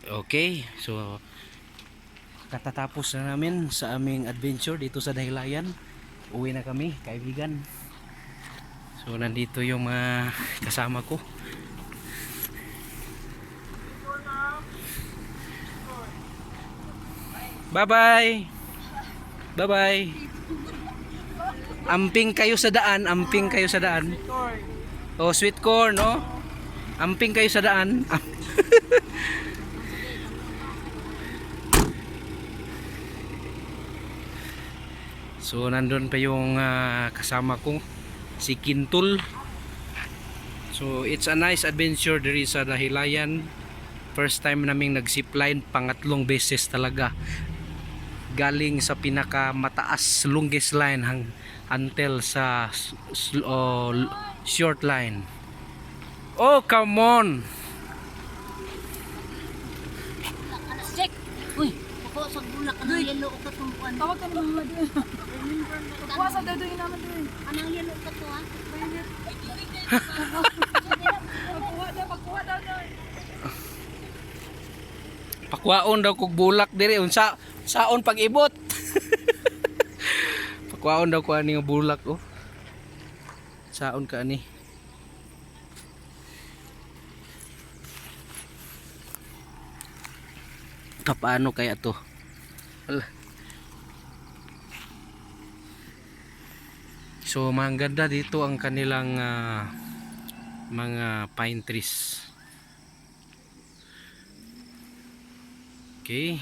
Okay, so katatapos na namin sa aming adventure dito sa Dahilayan. Uwi na kami, kaibigan. So nandito yung mga kasama ko. Bye-bye. Bye-bye. Amping kayo sa daan, amping kayo sa daan. Oh, sweet corn, no? Amping kayo sa daan. So nandun pa yung kasama ko, si Kintul. So it's a nice adventure diri sa Dahilayan. First time naming nag-zipline, pangatlong beses talaga. Galing sa pinaka mataas longest line until sa short line. Oh, come on. Check. Uy, ako sa bulak ka ng yelo ka tumpuan. Tawag ka ng mga doon. Kuha sa dadoy naman doon. Anang yelo ka to ha? Pagkuha daw doon. Pakwaon daw kog bulak diri unsa saon pag-ibot. Pakwaon daw ko ani nga bulak oh. Saon ka ani? Paano kaya to? Ala. So maganda dito ang kanilang mga pine trees. Okay.